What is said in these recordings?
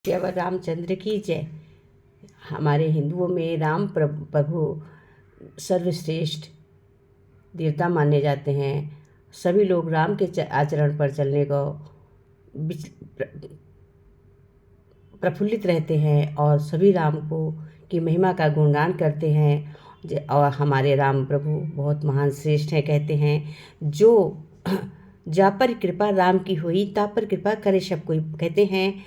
केवल रामचंद्र की जय। हमारे हिंदुओं में राम प्रभु सर्वश्रेष्ठ देवता माने जाते हैं। सभी लोग राम के आचरण पर चलने को प्रफुल्लित रहते हैं और सभी राम को की महिमा का गुणगान करते हैं। और हमारे राम प्रभु बहुत महान श्रेष्ठ है। कहते हैं जो जा पर कृपा राम की हुई ता पर कृपा करे सब कोई। कहते हैं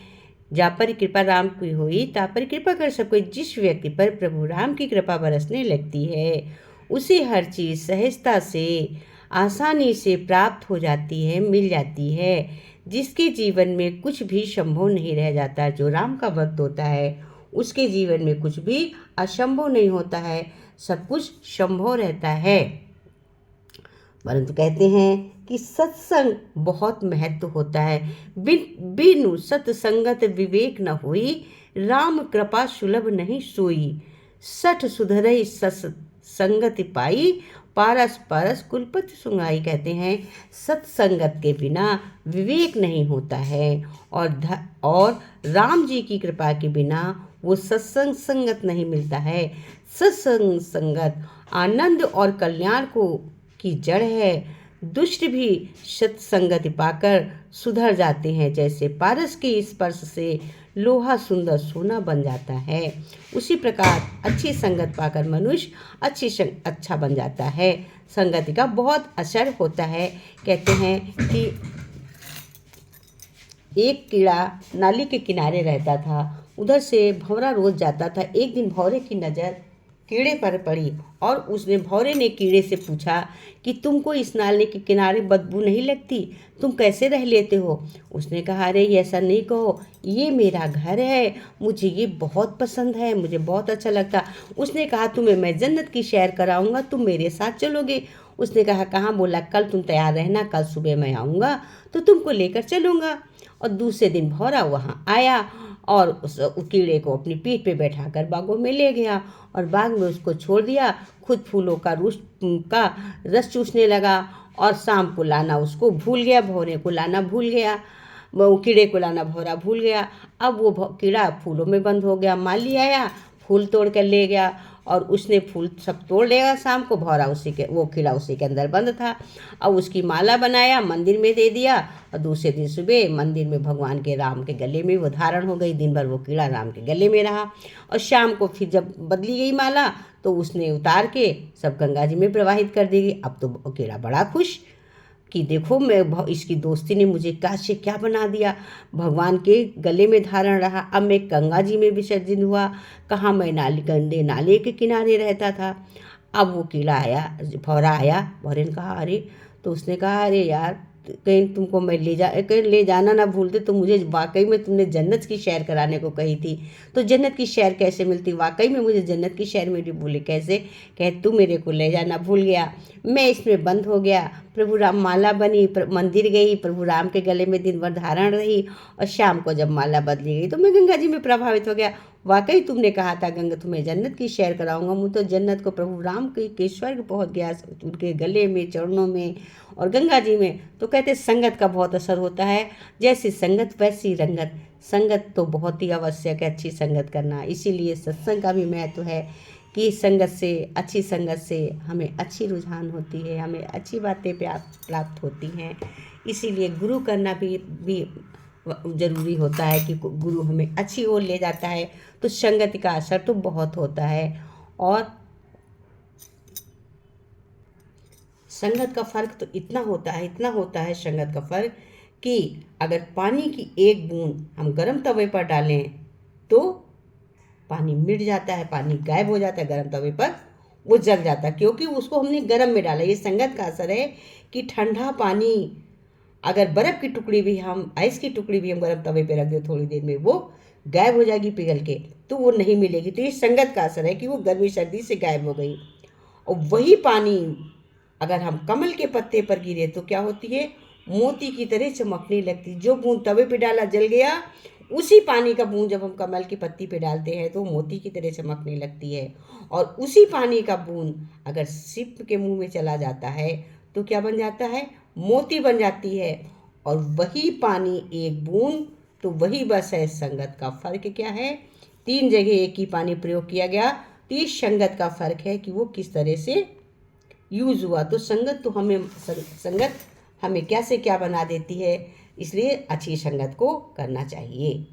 जा पर कृपा राम की हुई ता पर कृपा कर सब कोई। जिस व्यक्ति पर प्रभु राम की कृपा बरसने लगती है उसे हर चीज़ सहजता से आसानी से प्राप्त हो जाती है, मिल जाती है। जिसके जीवन में कुछ भी संभव नहीं रह जाता, जो राम का भक्त होता है उसके जीवन में कुछ भी असंभव नहीं होता है, सब कुछ संभव रहता है। परंतु कहते हैं कि सत्संग बहुत महत्व होता है। बिनु सत्संगत विवेक न होई, राम कृपा सुलभ नहीं सोई। सठ सुधरई सत्संगति पाई, पारस पारस कुलपति सुंगाई। कहते हैं सत्संगत के बिना विवेक नहीं होता है और राम जी की कृपा के बिना वो सत्संग संगत नहीं मिलता है। सत्संग संगत आनंद और कल्याण को की जड़ है। दुष्ट भी सत्संगति पाकर सुधर जाते हैं। जैसे पारस के स्पर्श से लोहा सुंदर सोना बन जाता है, उसी प्रकार अच्छी संगत पाकर मनुष्य अच्छा बन जाता है। संगति का बहुत असर होता है। कहते हैं कि एक कीड़ा नाली के किनारे रहता था, उधर से भंवरा रोज जाता था। एक दिन भंवरे की नज़र कीड़े पर पड़ी और भंवरे ने कीड़े से पूछा कि तुमको इस नाले के किनारे बदबू नहीं लगती, तुम कैसे रह लेते हो? उसने कहा अरे ऐसा नहीं कहो, ये मेरा घर है, मुझे ये बहुत पसंद है, मुझे बहुत अच्छा लगता। उसने कहा तुम्हें मैं जन्नत की सैर कराऊंगा, तुम मेरे साथ चलोगे? उसने कहा कहाँ? बोला कल तुम तैयार रहना, कल सुबह मैं आऊँगा तो तुमको लेकर चलूँगा। और दूसरे दिन भंवरा वहाँ आया और उस कीड़े को अपनी पीठ पे बैठाकर बागों में ले गया और बाग में उसको छोड़ दिया। खुद फूलों का रस चूसने लगा और शाम को लाना उसको भूल गया, भंवरे को लाना भूल गया, वो कीड़े को लाना भंवरा भूल गया। अब वो कीड़ा फूलों में बंद हो गया। माली आया, फूल तोड़ कर ले गया और उसने फूल सब तोड़ लेगा। शाम को भंवरा वो कीड़ा उसी के अंदर बंद था। अब उसकी माला बनाया, मंदिर में दे दिया और दूसरे दिन सुबह मंदिर में भगवान के राम के गले में वो धारण हो गई। दिन भर वो कीड़ा राम के गले में रहा और शाम को फिर जब बदली गई माला तो उसने उतार के सब गंगा जी में प्रवाहित कर दी गई। अब तो कीड़ा बड़ा खुश कि देखो मैं इसकी दोस्ती ने मुझे क्या से क्या बना दिया, भगवान के गले में धारण रहा, अब मैं गंगा जी में विसर्जित हुआ। कहाँ मैं गंदे नाले के किनारे रहता था। अब वो कीड़ा आया, भंवरा आया, भंवरे ने कहा अरे, तो उसने कहा अरे यार कहीं तुमको मैं कहीं ले जाना ना भूलते तो मुझे वाकई में तुमने जन्नत की सैर कराने को कही थी, तो जन्नत की सैर कैसे मिलती? वाकई में मुझे जन्नत की सैर मेरी भूले कैसे? कहे तू मेरे को ले जाना भूल गया, मैं इसमें बंद हो गया। प्रभु राम माला बनी, मंदिर गई, प्रभु राम के गले में दिन भर धारण रही और शाम को जब माला बदली गई तो मैं गंगा जी में प्रभावित हो गया। वाकई तुमने कहा था गंगा तुम्हें जन्नत की सैर कराऊंगा। मुझे तो जन्नत को प्रभु राम के स्वर्ग पहुँच गया, उनके गले में, चरणों में और गंगा जी में। तो कहते संगत का बहुत असर होता है। जैसी संगत वैसी रंगत। संगत तो बहुत ही आवश्यक है, अच्छी संगत करना। इसीलिए सत्संग का भी महत्व है कि संगत से, अच्छी संगत से हमें अच्छी रुझान होती है, हमें अच्छी बातें प्राप्त होती हैं। इसीलिए गुरु करना भी ज़रूरी होता है कि गुरु हमें अच्छी ओर ले जाता है, तो संगति का असर तो बहुत होता है। और संगत का फ़र्क तो इतना होता है संगत का फ़र्क कि अगर पानी की एक बूंद हम गर्म तवे पर डालें तो पानी मिट जाता है, पानी गायब हो जाता है। गर्म तवे पर वो जल जाता है क्योंकि उसको हमने गर्म में डाला। ये संगत का असर है कि ठंडा पानी, अगर बर्फ़ की टुकड़ी भी हम, आइस की टुकड़ी भी हम गर्म तवे पे रख दें थोड़ी देर में वो गायब हो जाएगी पिघल के, तो वो नहीं मिलेगी। तो ये संगत का असर है कि वो गर्मी सर्दी से गायब हो गई। और वही पानी अगर हम कमल के पत्ते पर गिरे तो क्या होती है? मोती की तरह चमकने लगती। जो बूंद तवे पे डाला जल गया, उसी पानी का बूंद जब हम कमल की पत्ती पे डालते हैं तो मोती की तरह चमकने लगती है। और उसी पानी का बूंद अगर सिप के मुंह में चला जाता है तो क्या बन जाता है? मोती बन जाती है। और वही पानी एक बूंद तो वही बस है संगत का फर्क क्या है। 3 जगह एक ही पानी प्रयोग किया गया, तो इस संगत का फर्क है कि वो किस तरह से यूज हुआ। तो संगत हमें क्या से क्या बना देती है, इसलिए अच्छी संगत को करना चाहिए।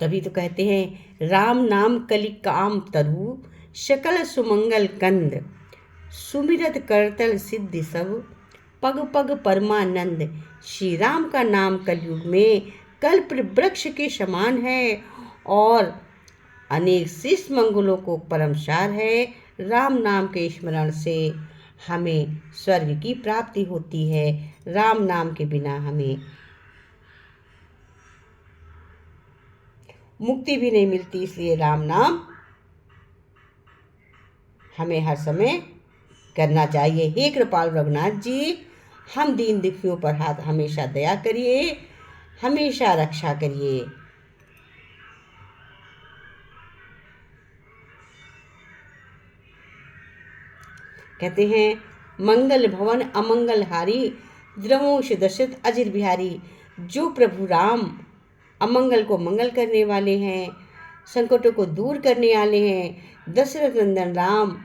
तभी तो कहते हैं राम नाम कलि काम तरु, सकल सुमंगल कंद, सुमिरत करतल सिद्धि सब, पग पग परमानंद। श्री राम का नाम कलयुग में कल्प वृक्ष के समान है और अनेक शीश मंगलों को परमसार है। राम नाम के स्मरण से हमें स्वर्ग की प्राप्ति होती है। राम नाम के बिना हमें मुक्ति भी नहीं मिलती, इसलिए राम नाम हमें हर समय करना चाहिए। हे कृपाल रघुनाथ जी, हम दीन दुखियों पर हाथ हमेशा दया करिए, हमेशा रक्षा करिए। कहते हैं मंगल भवन अमंगल हारी, द्रवोश दशरथ अजिर बिहारी। जो प्रभु राम अमंगल को मंगल करने वाले हैं, संकटों को दूर करने वाले हैं, दशरथ नंदन राम,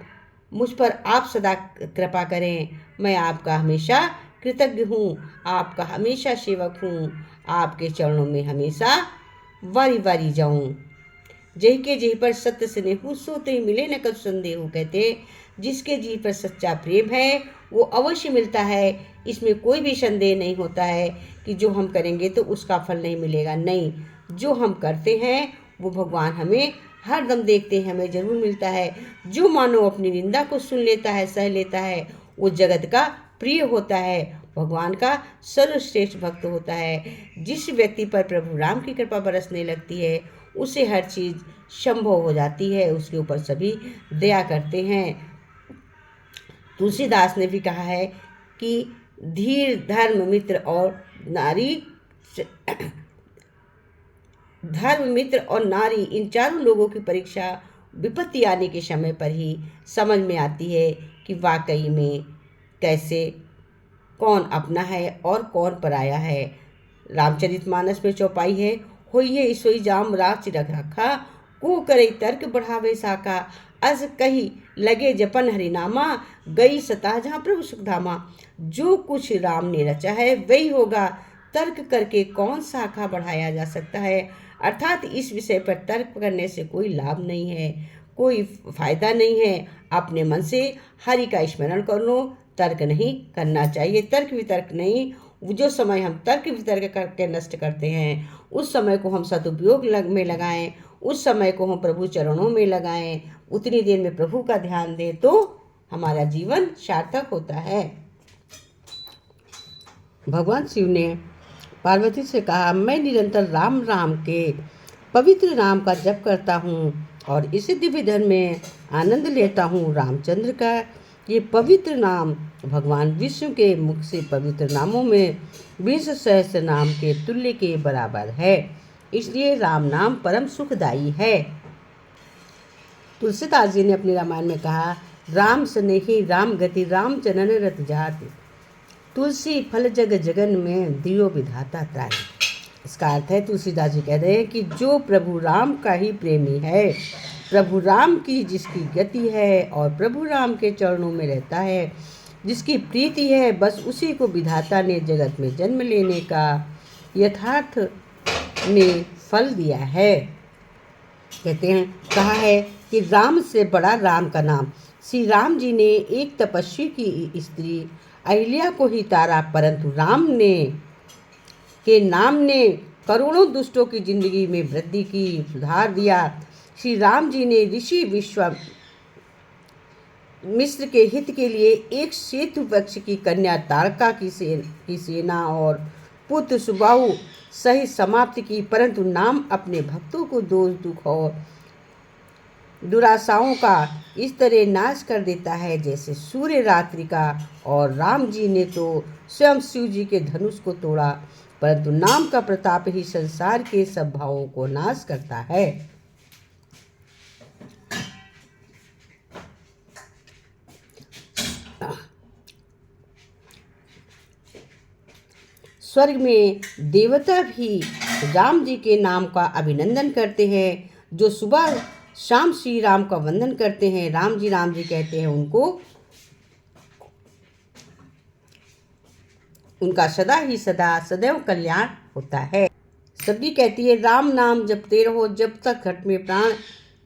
मुझ पर आप सदा कृपा करें। मैं आपका हमेशा कृतज्ञ हूँ, आपका हमेशा सेवक हूँ, आपके चरणों में हमेशा वारी वारी जाऊँ। जय के जी पर सत्य स्नेहु, सोते ही मिले न कब संदेह। कहते जिसके जी पर सच्चा प्रेम है वो अवश्य मिलता है। इसमें कोई भी संदेह नहीं होता है कि जो हम करेंगे तो उसका फल नहीं मिलेगा। नहीं, जो हम करते हैं वो भगवान हमें हर दम देखते हैं, हमें जरूर मिलता है। जो मानो अपनी निंदा को सुन लेता है, सह लेता है, वो जगत का प्रिय होता है, भगवान का सर्वश्रेष्ठ भक्त होता है। जिस व्यक्ति पर प्रभु राम की कृपा बरसने लगती है उसे हर चीज़ संभव हो जाती है, उसके ऊपर सभी दया करते हैं। तुलसीदास ने भी कहा है कि धीर धर्म मित्र और नारी धर्म मित्र और नारी, इन चारों लोगों की परीक्षा विपत्ति आने के समय पर ही समझ में आती है कि वाकई में कैसे कौन अपना है और कौन पराया है। रामचरितमानस में चौपाई है, होइए सोई जाम राच रख रखा, को करे तर्क बढ़ावे साका, अस कही लगे जपन हरिनामा, गई सता जहाँ प्रभु सुखधामा। जो कुछ राम ने रचा है वही होगा, तर्क करके कौन शाखा बढ़ाया जा सकता है। अर्थात इस विषय पर तर्क करने से कोई लाभ नहीं है, कोई फायदा नहीं है। अपने मन से हरि का स्मरण कर लो, तर्क नहीं करना चाहिए। तर्क वितर्क नहीं, जो समय हम तर्क वितर्क करके नष्ट करते हैं उस समय को हम सदुपयोग में लगाएं, उस समय को हम प्रभु चरणों में लगाएं, उतनी देर में प्रभु का ध्यान दें तो हमारा जीवन सार्थक होता है। भगवान शिव ने पार्वती से कहा, मैं निरंतर राम राम के पवित्र नाम का जप करता हूँ और इस दिव्य धन में आनंद लेता हूँ। रामचंद्र का ये पवित्र नाम भगवान विष्णु के मुख से पवित्र नामों में 20 सहस्त्र नाम के तुल्य के बराबर है, इसलिए राम नाम परम सुखदायी है। तुलसीदास जी ने अपने रामायण में कहा, राम स्नेही राम गति, राम चरण रत जाति, तुलसी फल जग जगन में दियो विधाता त्राहि। इसका अर्थ है, तुलसीदास जी कह रहे हैं कि जो प्रभु राम का ही प्रेमी है, प्रभु राम की जिसकी गति है और प्रभु राम के चरणों में रहता है, जिसकी प्रीति है, बस उसी को विधाता ने जगत में जन्म लेने का यथार्थ में फल दिया है। कहते हैं, कहा है कि राम से बड़ा राम का नाम। श्री राम जी ने एक तपस्वी की स्त्री अहिल्या को ही तारा, परंतु राम ने के नाम ने करोड़ों दुष्टों की जिंदगी में वृद्धि की, सुधार दिया। श्री राम जी ने ऋषि विश्वामित्र के हित के लिए एक सेतु वृक्ष की कन्या तारका की सेना और पुत्र सुबाहु सहित समाप्त की, परंतु नाम अपने भक्तों को दोष दुख और दुराशाओं का इस तरह नाश कर देता है जैसे सूर्य रात्रि का। और राम जी ने तो स्वयं शिव जी के धनुष को तोड़ा, परंतु नाम का प्रताप ही संसार के सब भावों को नाश करता है। स्वर्ग में देवता भी राम जी के नाम का अभिनंदन करते हैं। जो सुबह शाम श्री राम का वंदन करते हैं, राम जी कहते हैं, उनका सदा ही सदा सदैव कल्याण होता है। सब्जी कहती है, राम नाम जपते रहो जब तक घट में प्राण,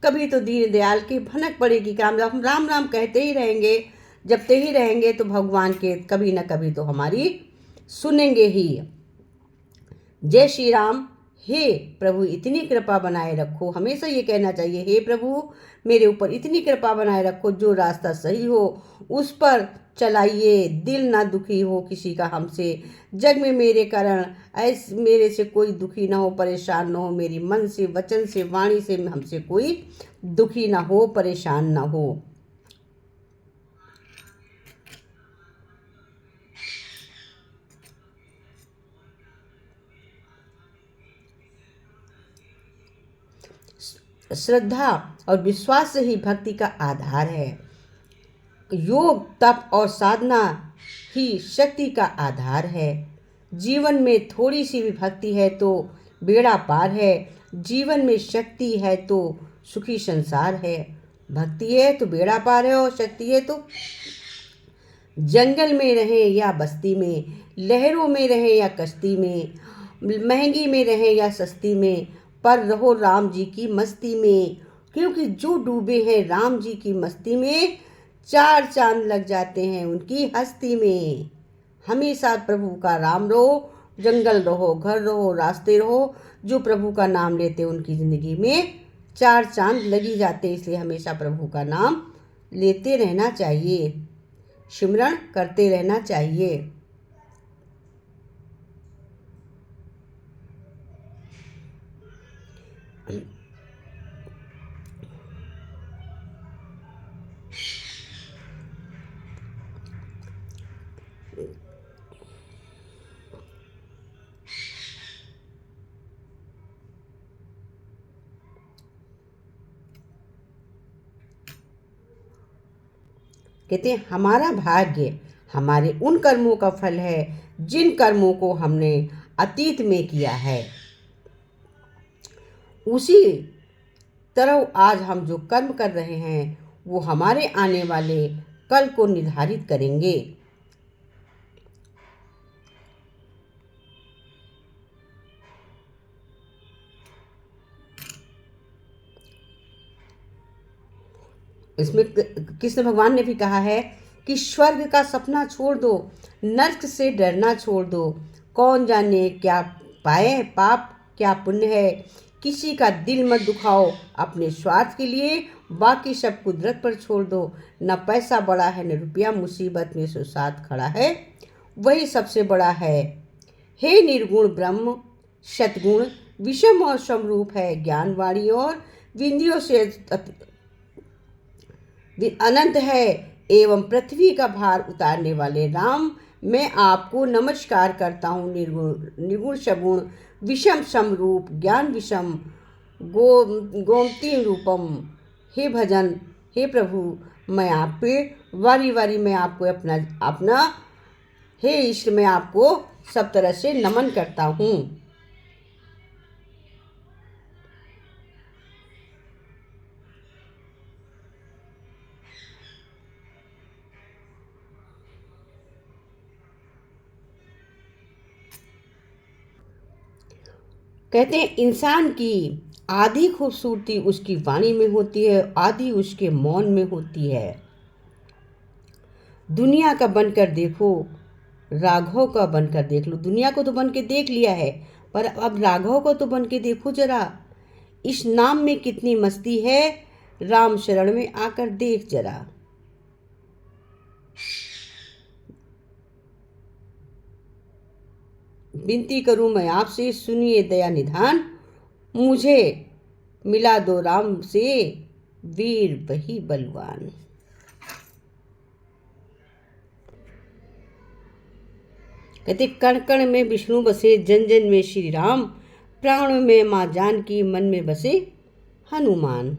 कभी तो दीन दयाल की भनक पड़ेगी काम। जब हम राम नाम कहते ही रहेंगे, जपते ही रहेंगे, तो भगवान के कभी ना कभी तो हमारी सुनेंगे ही। जय श्री राम। हे प्रभु इतनी कृपा बनाए रखो, हमेशा ये कहना चाहिए, हे प्रभु मेरे ऊपर इतनी कृपा बनाए रखो, जो रास्ता सही हो उस पर चलाइए, दिल ना दुखी हो किसी का हमसे, जग में मेरे कारण ऐसे मेरे से कोई दुखी ना हो, परेशान ना हो, मेरी मन से वचन से वाणी से हमसे कोई दुखी ना हो, परेशान ना हो। श्रद्धा और विश्वास ही भक्ति का आधार है। योग तप और साधना ही शक्ति का आधार है। जीवन में थोड़ी सी भी भक्ति है तो बेड़ा पार है, जीवन में शक्ति है तो सुखी संसार है। भक्ति है तो बेड़ा पार है, और शक्ति है तो जंगल में रहे या बस्ती में, लहरों में रहे या कश्ती में, महंगी में रहे या सस्ती में, पर रहो राम जी की मस्ती में। क्योंकि जो डूबे हैं राम जी की मस्ती में, 4 चांद लग जाते हैं उनकी हस्ती में। हमेशा प्रभु का राम रहो, जंगल रहो, घर रहो, रास्ते रहो, जो प्रभु का नाम लेते उनकी ज़िंदगी में 4 चांद लगी जाते। इसलिए हमेशा प्रभु का नाम लेते रहना चाहिए, सिमरण करते रहना चाहिए। कहते हैं, हमारा भाग्य हमारे उन कर्मों का फल है जिन कर्मों को हमने अतीत में किया है। उसी तरह आज हम जो कर्म कर रहे हैं वो हमारे आने वाले कल को निर्धारित करेंगे। इसमें कृष्ण भगवान ने भी कहा है कि स्वर्ग का सपना छोड़ दो, नर्क से डरना छोड़ दो, कौन जाने क्या पाए पाप क्या पुण्य है, किसी का दिल मत दुखाओ अपने स्वार्थ के लिए, बाकी सब कुदरत पर छोड़ दो। न पैसा बड़ा है न रुपया, मुसीबत में सो साथ खड़ा है वही सबसे बड़ा है। हे निर्गुण ब्रह्म सतगुण, विषम और समरूप है ज्ञानवाणी, और विंध्यों से अनंत है एवं पृथ्वी का भार उतारने वाले राम, मैं आपको नमस्कार करता हूँ। निर्गुण सगुण विषम समरूप ज्ञान विषम गोमती रूपम। हे भजन, हे प्रभु, मैं आप पे वारी वारी मैं आपको अपना हे इष्ट, मैं आपको सब तरह से नमन करता हूँ। कहते हैं, इंसान की आधी खूबसूरती उसकी वाणी में होती है, आधी उसके मौन में होती है। दुनिया का बनकर देखो, राघव का बनकर देख लो। दुनिया को तो बन के देख लिया है, पर अब राघव को तो बन के देखो जरा। इस नाम में कितनी मस्ती है, राम शरण में आकर देख जरा। विनती करूं मैं आपसे, सुनिए दया निधान, मुझे मिला दो राम से वीर वही बलवान। कहते कण कण में विष्णु बसे, जन जन में श्री राम, प्राण में माँ जानकी, मन में बसे हनुमान।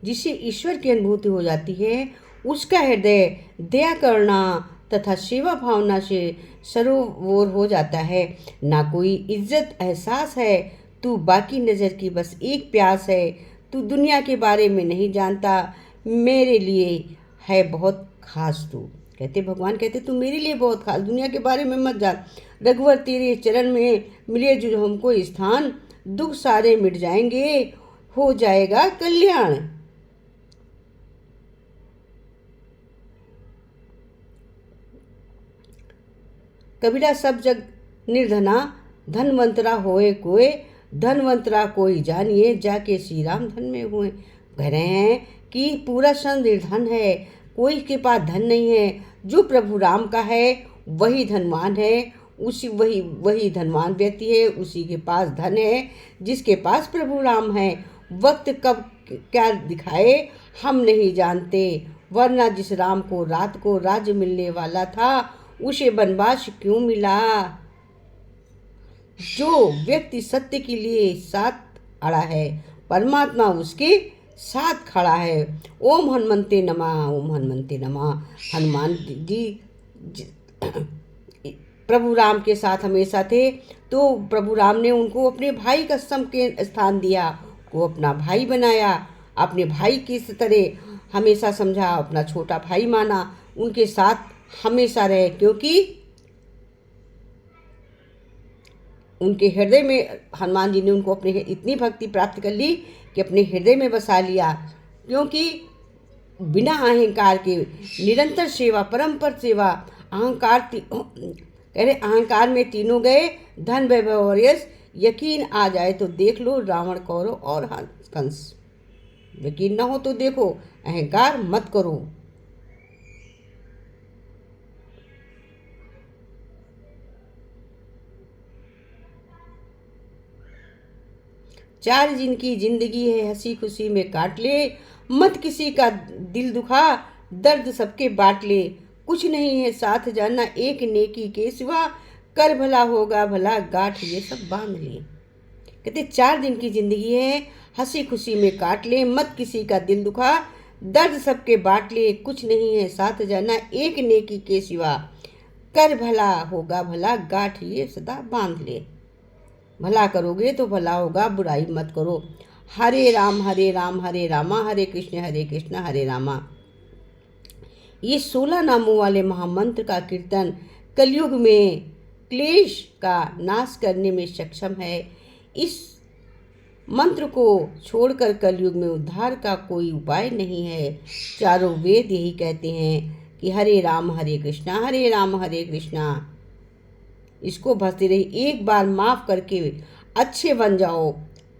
जिसे ईश्वर की अनुभूति हो जाती है, उसका हृदय दया करुणा तथा सेवा भावना से सरोवर हो जाता है। ना कोई इज्जत एहसास है, तू बाकी नज़र की बस एक प्यास है। तू दुनिया के बारे में नहीं जानता, मेरे लिए है बहुत खास तू। कहते भगवान कहते तू मेरे लिए बहुत खास, दुनिया के बारे में मत जान। रघुवर तेरे चरण में मिले जो हमको स्थान, दुख सारे मिट जाएंगे, हो जाएगा कल्याण। कबीरा सब जग निर्धना, धनवंतरा होए कोय, धनवंतरा कोई जानिए, जाके श्री राम धन में हुए। कह रहे हैं कि पूरा संग निर्धन है, कोई के पास धन नहीं है। जो प्रभु राम का है वही धनवान है, उसी वही धनवान व्यक्ति है, उसी के पास धन है जिसके पास प्रभु राम है। वक्त कब क्या दिखाए हम नहीं जानते, वरना जिस राम को रात को राज्य मिलने वाला था, उसे वनवास क्यों मिला। जो व्यक्ति सत्य के लिए साथ अड़ा है, परमात्मा उसके साथ खड़ा है। ओम हनुमंते नमः, ओम हनुमंते नमः। हनुमान जी प्रभु राम के साथ हमेशा थे, तो प्रभु राम ने उनको अपने भाई का सम के स्थान दिया, को अपना भाई बनाया, अपने भाई की तरह हमेशा समझा, अपना छोटा भाई माना, उनके साथ हमेशा रहे, क्योंकि उनके हृदय में हनुमान जी ने उनको अपने इतनी भक्ति प्राप्त कर ली कि अपने हृदय में बसा लिया। क्योंकि बिना अहंकार के निरंतर सेवा, परंपर सेवा, अहंकार में तीनों गए, धन वैभव और यश। यकीन आ जाए तो देख लो रावण, कौरव और कंस। यकीन ना हो तो देखो, अहंकार मत करो। चार जिनकी जिंदगी है हंसी खुशी में काट ले, मत किसी का दिल दुखा, दर्द सबके बांट ले। कुछ नहीं है साथ जाना एक नेकी के सिवा, कर भला होगा भला, गांठ ये सब बांध ले। कहते 4 दिन की जिंदगी है, हंसी खुशी में काट ले, मत किसी का दिल दुखा, दर्द सबके बांट ले। कुछ नहीं है साथ जाना एक नेकी के सिवा, कर भला होगा भला, गांठ ये सदा बांध ले। भला करोगे तो भला होगा, बुराई मत करो। हरे राम हरे राम, हरे रामा हरे कृष्ण हरे रामा। ये 16 नामों वाले महामंत्र का कीर्तन कलयुग में क्लेश का नाश करने में सक्षम है। इस मंत्र को छोड़कर कलयुग में उद्धार का कोई उपाय नहीं है। चारों वेद यही कहते हैं कि हरे राम हरे कृष्णा। इसको भजते रही, एक बार माफ करके अच्छे बन जाओ,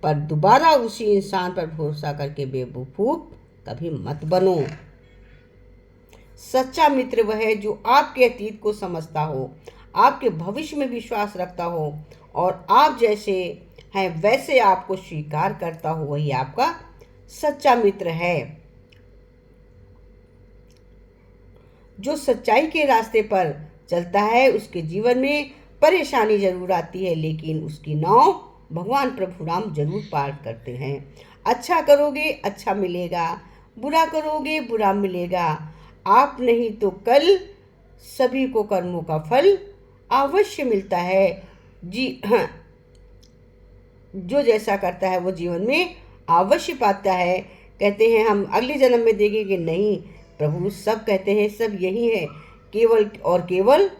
पर दोबारा उसी इंसान पर भरोसा करके बेवकूफ कभी मत बनो। सच्चा मित्र वह है जो आपके अतीत को समझता हो, आपके भविष्य में विश्वास रखता हो और आप जैसे हैं वैसे आपको स्वीकार करता हो, वही आपका सच्चा मित्र है। जो सच्चाई के रास्ते पर चलता है उसके जीवन में परेशानी जरूर आती है, लेकिन उसकी नाव भगवान प्रभु राम जरूर पार करते हैं। अच्छा करोगे अच्छा मिलेगा, बुरा करोगे बुरा मिलेगा। आप नहीं तो कल सभी को कर्मों का फल अवश्य मिलता है। जी हाँ, जो जैसा करता है वो जीवन में अवश्य पाता है। कहते हैं हम अगले जन्म में देखेंगे, नहीं प्रभु सब कहते हैं सब यही है, केवल और केवल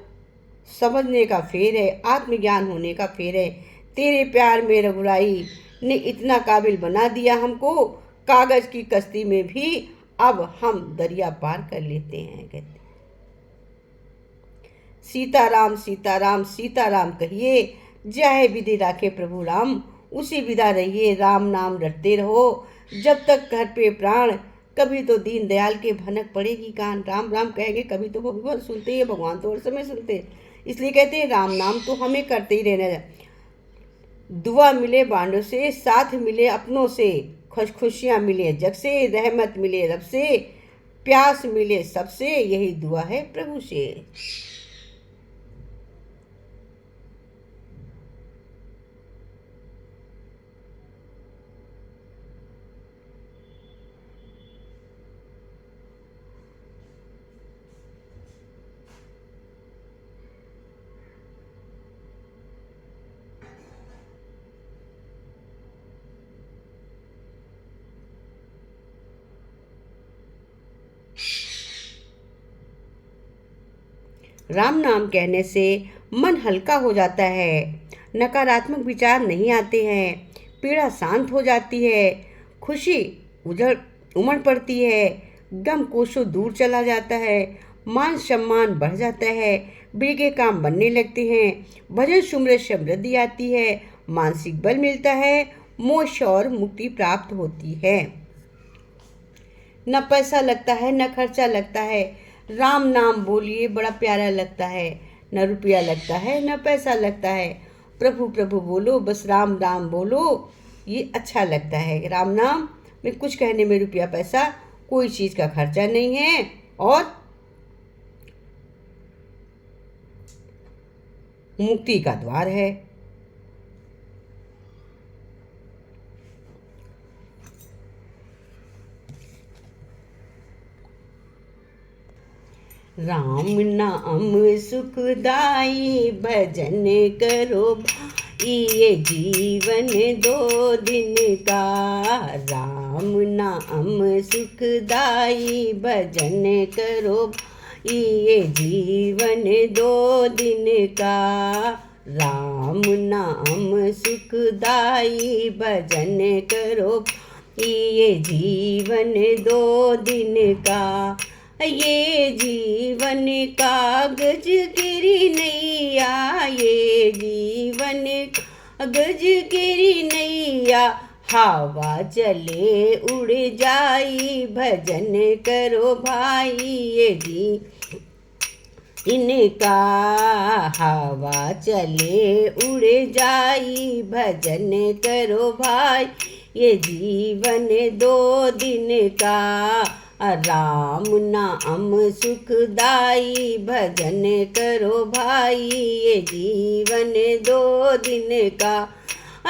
समझने का फेर है, आत्मज्ञान होने का फेर है। तेरे प्यार में रघुराई ने इतना काबिल बना दिया हमको, कागज की कश्ती में भी अब हम दरिया पार कर लेते हैं। कहते सीताराम सीताराम सीताराम कहिए, जय विधि राखे प्रभु राम, उसी विदा रहिए। राम नाम रटते रहो जब तक घर पे प्राण, कभी तो दीन दयाल के भनक पड़ेगी कान। राम राम कहेंगे कभी तो भगवान सुनते हैं, भगवान तो हर समय सुनते हैं। इसलिए कहते हैं राम नाम तो हमें करते ही रहना है। दुआ मिले बांडों से, साथ मिले अपनों से, खुशियाँ मिले जग से, रहमत मिले रब से, प्यास मिले सबसे, यही दुआ है प्रभु से। राम नाम कहने से मन हल्का हो जाता है, नकारात्मक विचार नहीं आते हैं, पीड़ा शांत हो जाती है, खुशी उमड़ पड़ती है, गम कोसों दूर चला जाता है, मान सम्मान बढ़ जाता है, बिगड़े काम बनने लगते हैं, भजन सुमरे समृद्धि आती है, मानसिक बल मिलता है, मोक्ष और मुक्ति प्राप्त होती है। न पैसा लगता है न खर्चा लगता है, राम नाम बोलिए बड़ा प्यारा लगता है, न रुपया लगता है न पैसा लगता है, प्रभु प्रभु बोलो बस राम राम बोलो, ये अच्छा लगता है। राम नाम में कुछ कहने में रुपया पैसा कोई चीज़ का खर्चा नहीं है और मुक्ति का द्वार है। राम नाम सुखदाई भजन करो भाई, ये जीवन 2 दिन का। राम नाम सुखदाई भजन करो भाई, ये जीवन 2 दिन का। राम नाम सुखदाई भजन करो भाई, ये जीवन 2 दिन का। ये जीवन कागज गिरी नैया, ये जीवन कागज गिरी नैया, हवा चले उड़ जाई भजन करो भाई, ये जी इनका। हवा चले उड़ जाई भजन करो भाई, ये जीवन 2 दिन का। राम नाम सुखदाई भजन करो भाई, ये जीवन 2 दिन का।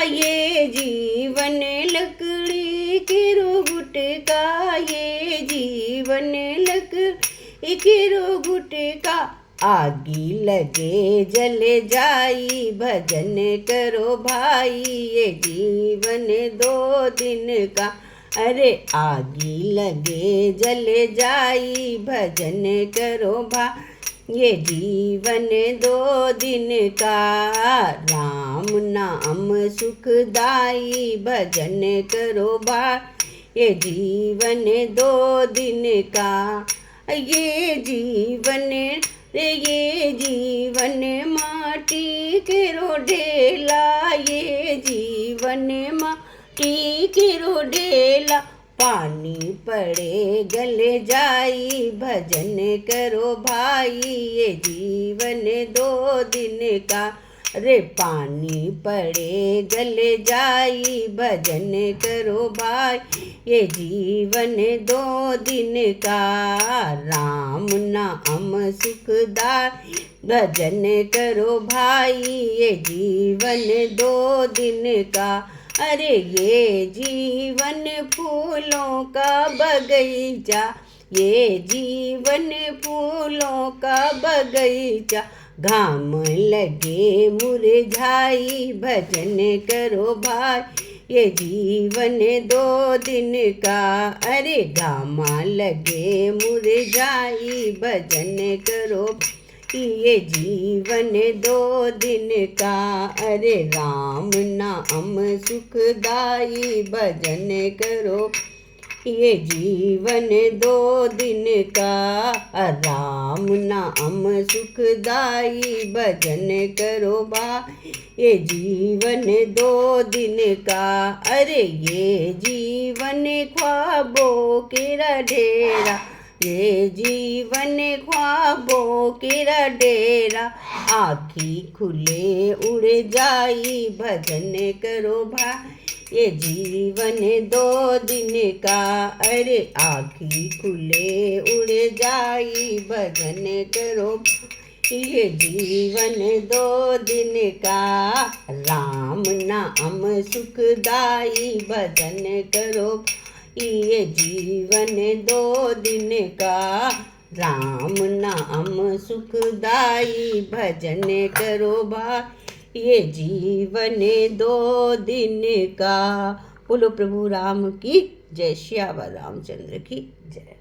ये जीवन लकड़ी के रोगुट का, ये जीवन लकड़ी के रोगुट का। आगी लगे जल जाई भजन करो भाई, ये जीवन 2 दिन का। अरे आगी लगे जल जाई भजन करो भाई, ये जीवन 2 दिन का। राम नाम सुखदाई भजन करो भाई, ये जीवन 2 दिन का। ये जीवन ये जीवन माटी के ढेला, ये जीवन माटी के ढेला। पानी पड़े गले जाई भजन करो भाई, ये जीवन 2 दिन का। रे पानी पड़े गले जाई भजन करो भाई, ये जीवन 2 दिन का। राम नाम सुखदाई भजन करो भाई, ये जीवन 2 दिन का। अरे ये जीवन फूलों का बगीचा, ये जीवन फूलों का बगीचा। घाम लगे मुरझाई भजन करो भाई, ये जीवन 2 दिन का। अरे घामा लगे मुरझाई भजन करो, ये जीवन 2 दिन का। अरे राम नाम सुखदाई भजन करो, ये जीवन 2 दिन का। राम नाम सुखदाई भजन करो भाई, ये जीवन 2 दिन का। अरे ये जीवन ख्वाबों के ढेरा, ये जीवन ख्वाबों के डेरा, आँखी खुले उड़ जाई भजन करो भाई। ये जीवन 2 दिन का, अरे आँखी खुले उड़ जाई भजन करो। ये जीवन 2 दिन का, राम नाम सुखदाई भजन करो। ये जीवन 2 दिन का, राम नाम सुखदाई भजन करो भाई। ये जीवन 2 दिन का। बोलो प्रभु राम की जय, श्यावर रामचंद्र की जय।